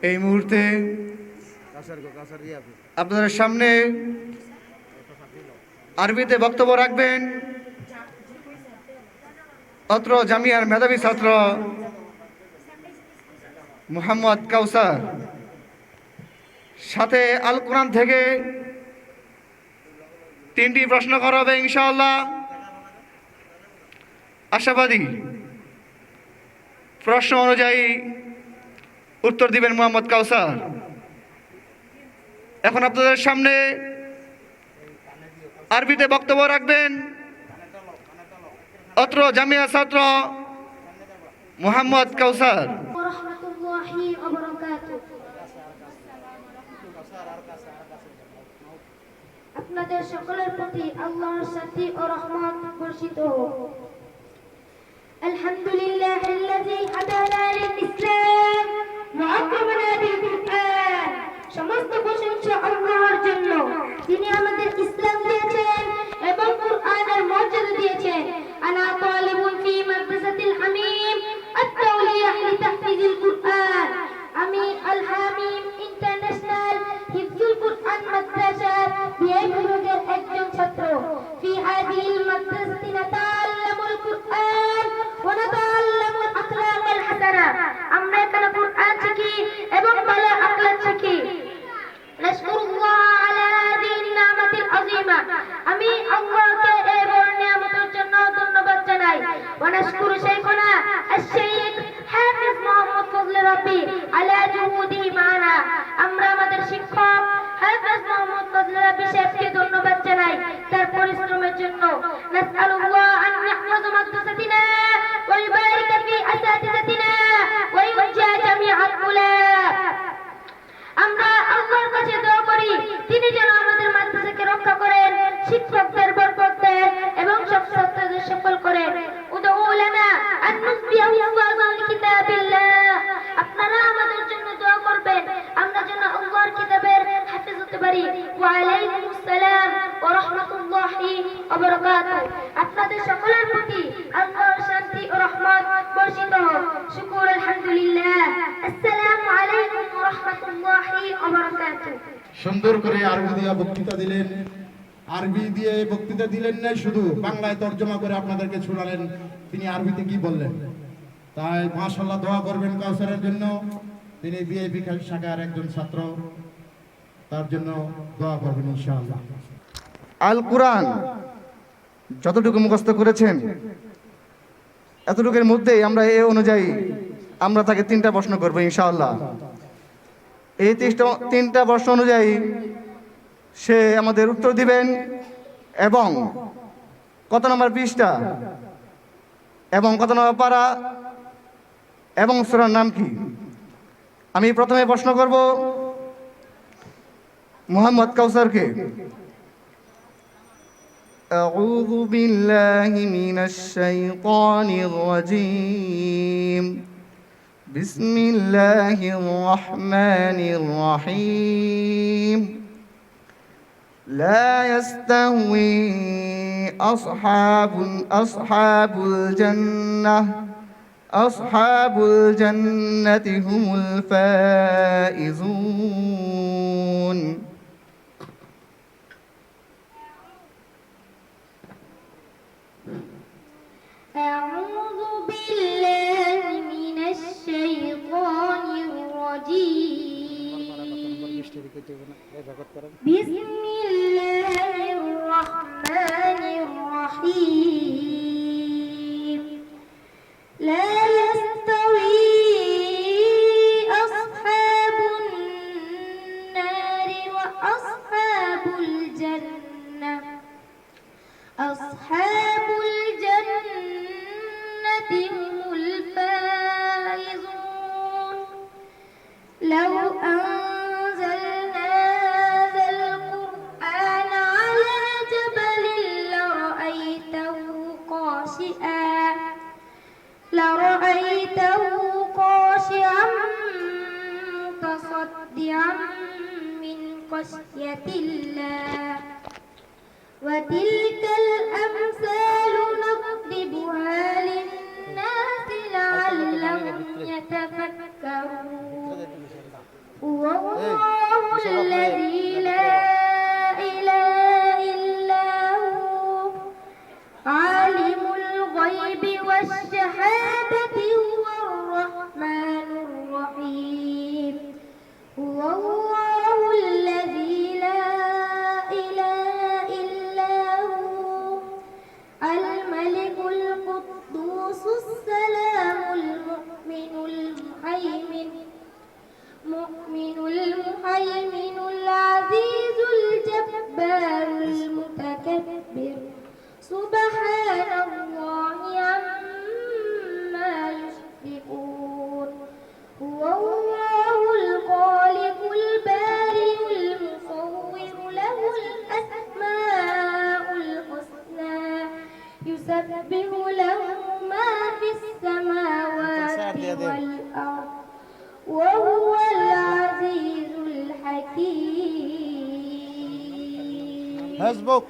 এই মুহূর্তে আপনাদের সামনে আরবিতে বক্তব্য রাখবেন অত্র জামিয়ার মেধাবী ছাত্র মোহাম্মদ কাউসার। সাথে আল কোরআন থেকে 3টি প্রশ্ন করা হবে ইনশাআল্লাহ। আশাবাদী প্রশ্ন অনুযায়ী উত্তর দিবেন মোহাম্মদ কাউসার। এখন আপনাদের সামনে আরবিতে বক্তব্য রাখবেন অত্র জামিয়া ছাত্র মোহাম্মদ কাউসার। আপনাদের সকলের প্রতি আল্লাহর শান্তি ও রহমত বর্ষিত হোক। আলহামদুলিল্লাহিল্লাযী হাদানা লিল ইসলাম ওয়া আকরামানা বিল কুরআন। সমস্ত প্রশংসা আল্লাহর জন্য, যিনি আমাদের ইসলাম দিয়েছেন এবং কুরআনের মর্যাদা দিয়েছেন। আনা তালিবুন ফি মাদ্রাসাতিল হামিম আত-তাওলিয়া লিতাহফিজিল কুরআন। আমি আল হামিম ইন্টারন্যাশনাল হিফজুল কুরআন মাদ্রাসার বিআই বিভাগের একজন ছাত্র। ফি হাদিহিল মাদ্রাসাতি নাতাআল্লামুল কুরআন ওয়া নাতাআল্লামুল আখলাকাল হাসানা। আমরা এখানে কুরআন শিখি এবং ভালো আখলাক শিখি। নাশকুরুল্লাহ আলা হাযিহি নি'মাতিল আযীমা। আমি আল্লাহকে এই বড় নিয়ামতের জন্য ধন্যবাদ জানাই। ওয়া নাশকুরু শাইখানা আশ-শাইখ হাফিজ মুহাম্মদ ফজলে রাব্বি আলা জুহুদিহি মা'ানা। আমরা আমাদের শিক্ষক হাফিজ মুহাম্মদ ফজলে রাব্বি সাহেবকে ধন্যবাদ জানাই তার পরিশ্রমের জন্য। নাসআলুল্লাহ আন ইয়াহফাযা মাদ্রাসাতিনা ওয়া ইউবারিকা ফি আসাতিযাতিনা ওয়া ইউজ্জিয়া জামিআল উলামা। আমরা আল্লাহর কাছে দোয়া করি তিনি যেন আমাদের মাদ্রাসাকে রক্ষা করেন, শিক্ষকদের বরকত দেন এবং সব ছাত্রদের সফল করেন। উদউ লানা আন নুসবিহু হিফাযান লিকিতাবিল্লাহ। আপনারা আমাদের জন্য দোয়া করবেন আমরা যেন আল্লাহর কিতাবের হাফেজ হতে পারি। ওয়া আলাইকুমুস সালাম ওয়া রাহমাতুল্লাহি ওয়া বারাকাতুহু। আপনাদের সকলের প্রতি আল্লাহর শান্তি ও রহমত বর্ষিত হোক। শুকর আলহামদুলিল্লাহ। আসসালামু আলাইকুম ওয়া রাহমাতুল্লাহি ওয়া বারাকাতুহু। সুন্দর করে আরবি দিয়ে বক্তৃতা দিলেন। আরবি দিয়ে বক্তৃতা দিলেন না, শুধু বাংলায় তর্জমা করে আপনাদেরকে শোনালেন তিনি আরবিতে কি বললেন। তাই মাশাআল্লাহ দোয়া করবেন কাউসারের জন্য। তিনি বিএপি শাখার একজন ছাত্র, তার জন্য দোয়া করবেন ইনশাআল্লাহ। আল কোরআন যতটুকু মুখস্থ করেছেন এতটুকুর মধ্যেই আমরা এই অনুযায়ী আমরা তাকে 3টা প্রশ্ন করবো ইনশাআল্লাহ। এই 3টা প্রশ্ন অনুযায়ী সে আমাদের উত্তর দিবেন এবং কত নম্বর পৃষ্ঠা এবং কত নম্বর পারা এবং সূরার নাম কি। আমি প্রথমে প্রশ্ন করব মোহাম্মদ কাউসারকে। أعوذ بالله من الشيطان الرجيم بسم الله الرحمن الرحيم لا يستوي أصحاب الجنة هم الفائزون أعوذ بالله من الشيطان الرجيم بسم الله الرحمن الرحيم لا يستوي أصحاب النار وأصحاب الجنة. أصحاب الجنة هم الفائزون. لو أنزلنا هذا القرآن على جبل لرأيته خاشعا متصدعا من خشية الله. وتلك الأمثال نضربها للناس لعلهم يتفكرون. المؤمن المهيمن العزيز الجبار المتكبر سبحان الله عما يشركون هو الله الخالق البارئ المصور له الأسماء الحسنى يسبح له ما في السماوات والأرض وهو العزيز الحكيم. حسبك.